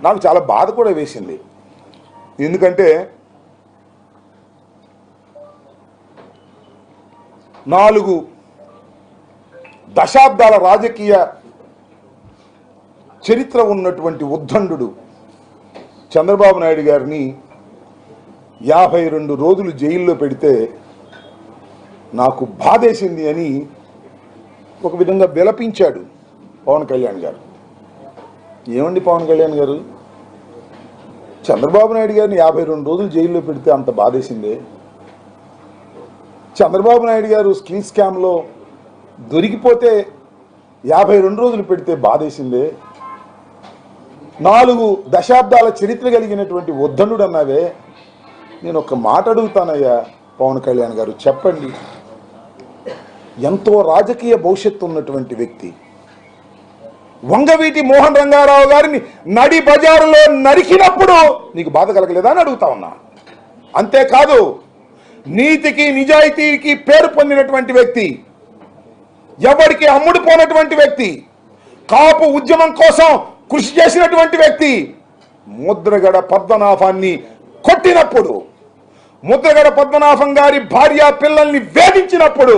నాకు చాలా బాధ కూడా వేసింది. ఎందుకంటే 4 దశాబ్దాల రాజకీయ చరిత్ర ఉన్నటువంటి ఉద్దండు చంద్రబాబు నాయుడు గారిని 52 రోజులు జైల్లో పెడితే నాకు బాధేసింది అని ఒక విధంగా విలపించాడు పవన్ కళ్యాణ్ గారు. ఏమండి పవన్ కళ్యాణ్ గారు, చంద్రబాబు నాయుడు గారిని 52 రోజులు జైల్లో పెడితే అంత బాధేసిందే? చంద్రబాబు నాయుడు గారు స్కిల్ స్కామ్లో దొరికిపోతే 52 రోజులు పెడితే బాధేసిందే? 4 దశాబ్దాల చరిత్ర కలిగినటువంటి ఉద్దండు అన్నావే. నేను ఒక మాట అడుగుతానయ్యా పవన్ కళ్యాణ్ గారు, చెప్పండి. ఎంతో రాజకీయ భవిష్యత్తు ఉన్నటువంటి వ్యక్తి వంగవీటి మోహన్ రంగారావు గారిని నడి బజారులో నరికినప్పుడు నీకు బాధ కలగలేదా అని అడుగుతా ఉన్నా. అంతేకాదు, నీతికి నిజాయితీకి పేరు పొందినటువంటి వ్యక్తి, ఎవరికి అమ్ముడుపోనటువంటి వ్యక్తి, కాపు ఉద్యమం కోసం కృషి చేసినటువంటి వ్యక్తి ముద్రగడ పద్మనాభాన్ని కొట్టినప్పుడు, ముద్రగడ పద్మనాభం గారి భార్య పిల్లల్ని వేధించినప్పుడు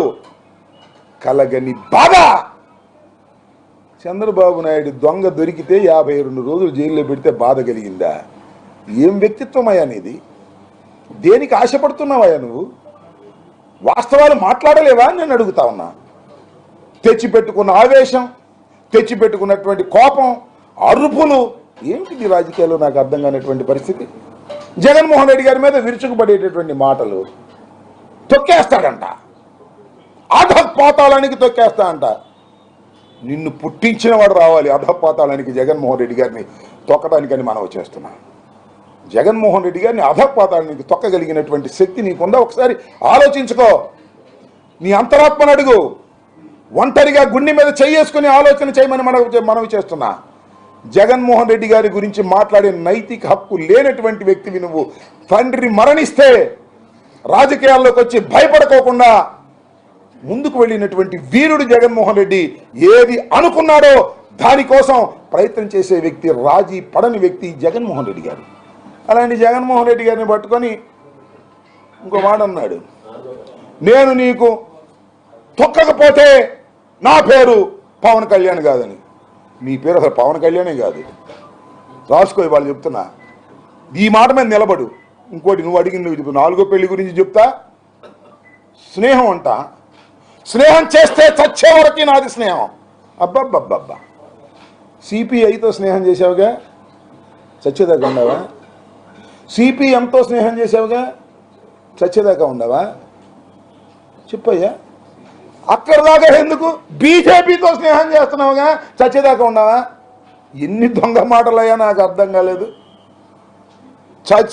కలగని బాధ చంద్రబాబు నాయుడు దొంగ దొరికితే 52 రోజులు జైల్లో పెడితే బాధ కలిగిందా? ఏం వ్యక్తిత్వమయ్యా నీది? దేనికి ఆశపడుతున్నావయ్యా నువ్వు? వాస్తవాలు మాట్లాడలేవా అని నేను అడుగుతా ఉన్నా. తెచ్చిపెట్టుకున్న ఆవేశం, తెచ్చిపెట్టుకున్నటువంటి కోపం, అరుపులు ఏమిటి రాజకీయాల్లో నాకు అర్థం కానటువంటి పరిస్థితి. జగన్మోహన్ రెడ్డి గారి మీద విరుచుకుపడేటటువంటి మాటలు, తొక్కేస్తాడంట, అధపాతాళానికి తొక్కేస్తాడంట. నిన్ను పుట్టించిన వాడు రావాలి అధపాతాళానికి జగన్మోహన్ రెడ్డి గారిని తొక్కడానికని మనవి చేస్తున్నా. జగన్మోహన్ రెడ్డి గారిని అధపాతాళానికి తొక్కగలిగినటువంటి శక్తి నీకుందా? ఒకసారి ఆలోచించుకో. నీ అంతరాత్మను అడుగు. ఒంటరిగా గుండె మీద చేసుకుని ఆలోచన చేయమని మనవి చేస్తున్నా. జగన్మోహన్ రెడ్డి గారి గురించి మాట్లాడే నైతిక హక్కు లేనటువంటి వ్యక్తివి నువ్వు. తండ్రి మరణిస్తే రాజకీయాల్లోకి వచ్చి భయపడుకోకుండా ముందుకు వెళ్ళినటువంటి వీరుడు జగన్మోహన్ రెడ్డి. ఏది అనుకున్నాడో దానికోసం ప్రయత్నం చేసే వ్యక్తి, రాజీ పడని వ్యక్తి జగన్మోహన్ రెడ్డి గారు. అలాంటి జగన్మోహన్ రెడ్డి గారిని పట్టుకొని ఇంకో మాట అన్నాడు, నేను నీకు తొక్కకపోతే నా పేరు పవన్ కళ్యాణ్ కాదని. నీ పేరు అసలు పవన్ కళ్యాణే కాదు, రాసుకో. వాళ్ళు చెప్తున్నా, ఈ మాట మీద నిలబడు. ఇంకోటి నువ్వు అడిగింది నువ్వు చెప్పు. 4వ పెళ్లి గురించి చెప్తా. స్నేహం అంట, స్నేహం చేస్తే చచ్చే వరకు నాది స్నేహం. అబ్బబ్బబ్బబ్బా, సిపిఐతో స్నేహం చేసావుగా, చచ్చేదాకా ఉండవా? సిపిఎంతో స్నేహం చేసావుగా, చచ్చేదాకా ఉండవా? చెప్పయ్యా. అక్కడ దాకా ఎందుకు బీజేపీతో స్నేహం చేస్తున్నావుగా, చచ్చేదాకా ఉండవా? ఎన్ని దొంగ మాటలయ్యా, నాకు అర్థం కాలేదు.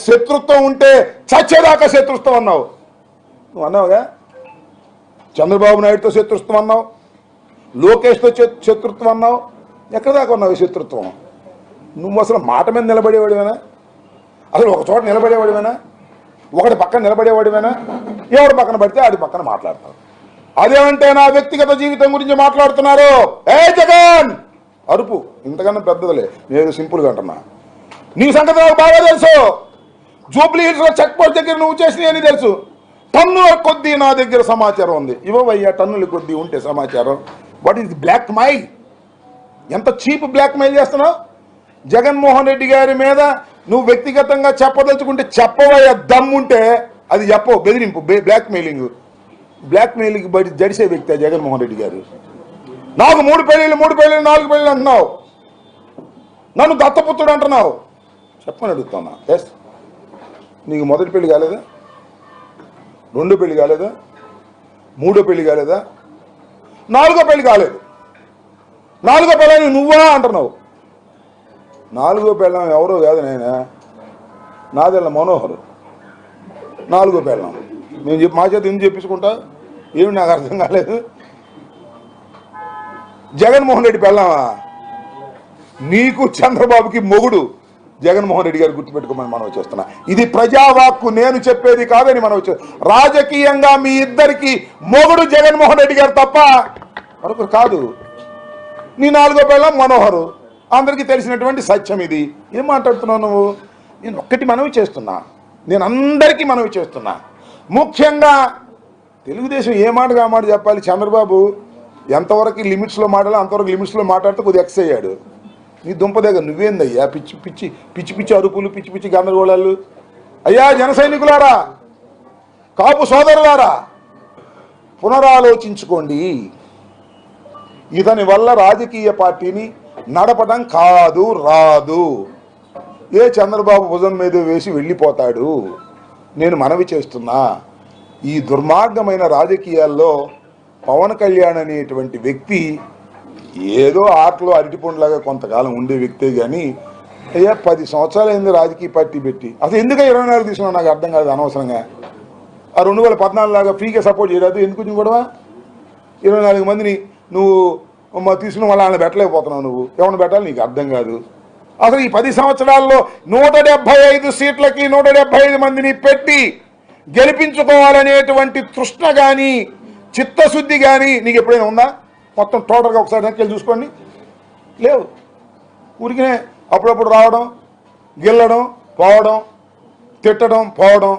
శత్రుత్వం ఉంటే చచ్చేదాకా శత్రుత్వం అన్నావు. నువ్వు అన్నావుగా. చంద్రబాబు నాయుడుతో శత్రుత్వం అన్నావు, లోకేష్తో శత్రుత్వం అన్నావు. ఎక్కడ దాకా ఉన్నావు శత్రుత్వం? నువ్వు అసలు మాట మీద నిలబడేవాడివేనా? అసలు ఒక చోట నిలబడేవాడివేనా? ఒకటి పక్కన నిలబడేవాడివేనా? ఎవడు పక్కన పడితే ఆడి పక్కన మాట్లాడతావు. అదేమంటే నా వ్యక్తిగత జీవితం గురించి మాట్లాడుతున్నారు. ఏ జగన్ అరుపు ఇంతకన్నా పెద్దదిలే, నేను సింపుల్గా అంటున్నా. నీ సంగతి నాకు బాగా తెలుసు. జూబ్లీ హిల్స్లో చెక్ పోస్ట్ దగ్గర నువ్వు చేసినవి అని తెలుసు. టన్నుల కొద్దీ నా దగ్గర సమాచారం ఉంది. ఇవ్వవయ్యా, టన్నుల కొద్దీ ఉంటే సమాచారం. What is blackmail? ఎంత చీప్ బ్లాక్ మెయిల్ చేస్తున్నావు? జగన్మోహన్ రెడ్డి గారి మీద నువ్వు వ్యక్తిగతంగా చెప్పదలుచుకుంటే చెప్పవయ్యా, దమ్ముంటే అది చెప్పవు. బెదిరింపు, బ్లాక్ మెయిలింగ్. బ్లాక్ మెయిలింగ్ బయట జడిసే వ్యక్తి జగన్మోహన్ రెడ్డి గారు. నాకు 3 పెళ్ళిళ్ళు 4 పెళ్ళిళ్ళు అంటున్నావు, నన్ను దత్తపుత్రుడు అంటున్నావు. చెప్పని అడుగుతున్నా. ఎస్, నీకు మొదటి పెళ్లి కాలేదా? 2వ పెళ్లి కాలేదా? 3వ పెళ్లి కాలేదా? 4వ పెళ్లి కాలేదు. 4వ పెళ్ళని నువ్వా అంటున్నావు. 4వ పెళ్ళం ఎవరో కాదు, నేనే. నాదెల్ల మనోహర్ 4వ పెళ్ళం. మేము మా చేత ఎందుకు చెప్పించుకుంటా? ఏమి నాకు అర్థం కాలేదు. జగన్మోహన్ రెడ్డి పెళ్ళామా? నీకు చంద్రబాబుకి మొగుడు జగన్మోహన్ రెడ్డి గారు, గుర్తుపెట్టుకోమని మనం చేస్తున్నా. ఇది ప్రజావాక్కు, నేను చెప్పేది కాదని మనం రాజకీయంగా మీ ఇద్దరికి మొగుడు జగన్మోహన్ రెడ్డి గారు తప్ప మరొకరు కాదు. నీ 4వ పెళ్ళం మనోహరు, అందరికీ తెలిసినటువంటి సత్యం ఇది. ఏం మాట్లాడుతున్నావు నువ్వు? నేను ఒక్కటి మనవి చేస్తున్నా, నేను అందరికీ మనవి చేస్తున్నా. ముఖ్యంగా తెలుగుదేశం ఏ మాటగా మాట చెప్పాలి. చంద్రబాబు ఎంతవరకు లిమిట్స్లో మాట్లాడాలి అంతవరకు లిమిట్స్లో మాట్లాడితే కొద్దిగా ఎక్స్ అయ్యాడు. నీ దుంప దగ్గర నువ్వేందయ్యా పిచ్చి పిచ్చి పిచ్చి పిచ్చి అరుపులు, పిచ్చి పిచ్చి గందరగోళాలు? అయ్యా జన సైనికులారా, కాపు సోదరులారా, పునరాలోచించుకోండి. ఇతని వల్ల రాజకీయ పార్టీని నడపడం కాదు, రాదు. ఏ చంద్రబాబు భుజం మీద వేసి వెళ్ళిపోతాడు. నేను మనవి చేస్తున్నా, ఈ దుర్మార్గమైన రాజకీయాల్లో పవన్ కళ్యాణ్ అనేటువంటి వ్యక్తి ఏదో ఆటలో అరటిపండులాగా కొంతకాలం ఉండే వ్యక్తే కానీ అయ్యా 10 సంవత్సరాలు అయింది రాజకీయ పార్టీ పెట్టి. అసలు ఎందుకు 24 తీసుకున్నావు నాకు అర్థం కాదు. అనవసరంగా ఆ 2014 లాగా ఫ్రీగా సపోర్ట్ చేయరాదు. ఎందుకు కూడా 24 మందిని నువ్వు తీసుకుని మళ్ళీ ఆయన పెట్టలేకపోతున్నావు. నువ్వు ఎవరిని పెట్టాలి నీకు అర్థం కాదు. అసలు ఈ 10 సంవత్సరాల్లో 175 సీట్లకి 175 మందిని పెట్టి గెలిపించుకోవాలనేటువంటి తృష్ణ కానీ చిత్తశుద్ధి కానీ నీకు ఎప్పుడైనా ఉందా? మొత్తం టోటల్గా ఒకసారి వెనక్కి చూసుకోండి. లేవు. ఊరికినే అప్పుడప్పుడు రావడం, గెల్లడం, పోవడం, తిట్టడం, పోవడం.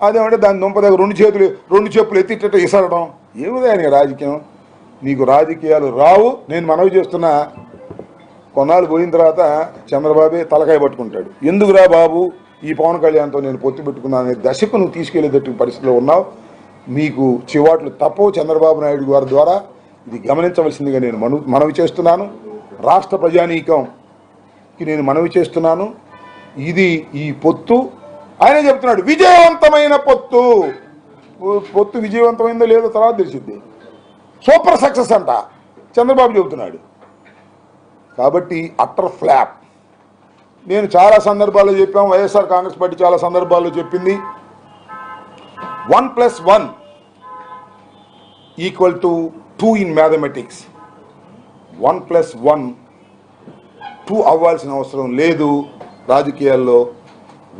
అదేమంటే దాని దుంప దగ్గర 2 చెప్పులు ఎత్తిట్ట ఇసరడం. ఏమిదా నీకు రాజకీయం? నీకు రాజకీయాలు రావు. నేను మనవి చేస్తున్నా, కొన్నాళ్ళు పోయిన తర్వాత చంద్రబాబే తలకాయ పట్టుకుంటాడు. ఎందుకురా బాబు ఈ పవన్ కళ్యాణ్తో నేను పొత్తు పెట్టుకున్నాను అనే దశకు నువ్వు తీసుకెళ్లేటట్టు పరిస్థితిలో ఉన్నావు. మీకు చివాట్లు తప్పవు. చంద్రబాబు నాయుడు గారి ద్వారా ఇది గమనించవలసిందిగా నేను మనవి చేస్తున్నాను. రాష్ట్ర ప్రజానీకంకి నేను మనవి చేస్తున్నాను. ఇది ఈ పొత్తు ఆయనే చెప్తున్నాడు విజయవంతమైన పొత్తు. పొత్తు విజయవంతమైందో లేదో తర్వాత తెలిసింది. సూపర్ సక్సెస్ అంట చంద్రబాబు చెబుతున్నాడు. కాబట్టి అట్టర్ ఫ్లాప్. నేను చాలా సందర్భాల్లో చెప్పాం, వైఎస్ఆర్ కాంగ్రెస్ పార్టీ చాలా సందర్భాల్లో చెప్పింది 1+1 = 2 ఇన్ మ్యాథమెటిక్స్. 1+1 2 అవ్వాల్సిన అవసరం లేదు. రాజకీయాల్లో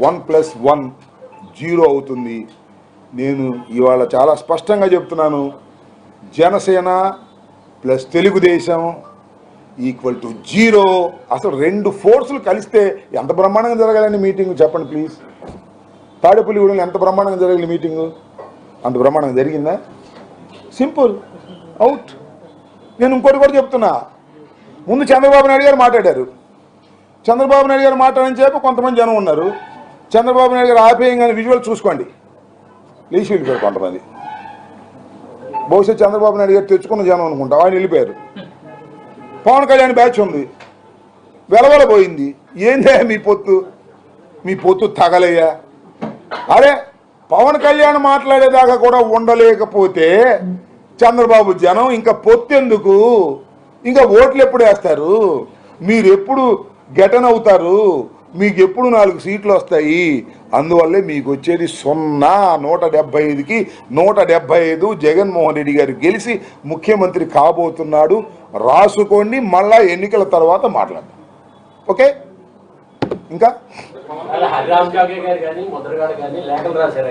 1+1 0 అవుతుంది. నేను ఇవాళ చాలా స్పష్టంగా చెప్తున్నాను, జనసేన ప్లస్ తెలుగుదేశం =0. అసలు 2 ఫోర్సులు కలిస్తే ఎంత బ్రహ్మాండంగా జరగాలని మీటింగ్ చెప్పండి ప్లీజ్. తాడేపల్లిగూడెంలో ఎంత బ్రహ్మాండంగా జరగాలి మీటింగు? అంత బ్రహ్మాండంగా జరిగిందా? Simple, out. నేను ఇంకోటి కూడా చెప్తున్నా, ముందు చంద్రబాబు నాయుడు గారు మాట్లాడారు. చంద్రబాబు నాయుడు గారు మాట్లాడని చెప్పి కొంతమంది జనం ఉన్నారు. చంద్రబాబు నాయుడు గారు ఆపేయంగానే విజువల్ చూసుకోండి, లేచి వెళ్ళిపోయారు కొంతమంది. బహుశా చంద్రబాబు నాయుడు గారు తెచ్చుకున్న జనం అనుకుంటా, ఆయన వెళ్ళిపోయారు. పవన్ కళ్యాణ్ బ్యాచ్ ఉంది, వెలవెలబోయింది. ఏందే మీ పొత్తు తగలయ్యా? అరే పవన్ కళ్యాణ్ మాట్లాడేదాకా కూడా ఉండలేకపోతే చంద్రబాబు జనం ఇంకా పొత్తెందుకు? ఇంకా ఓట్లు ఎప్పుడు వేస్తారు? మీరు ఎప్పుడు గెటన్ అవుతారు? మీకు ఎప్పుడు 4 సీట్లు వస్తాయి? అందువల్లే మీకు వచ్చేది 0. 175కి 175 జగన్మోహన్ రెడ్డి గారు గెలిచి ముఖ్యమంత్రి కాబోతున్నాడు. రాసుకోండి, మళ్ళా ఎన్నికల తర్వాత మాట్లాడదాం. ఓకే? ఇంకా హరిరామ్ జాగే గారు కానీ ముద్రగాడు కానీ లేఖలు రాశారు.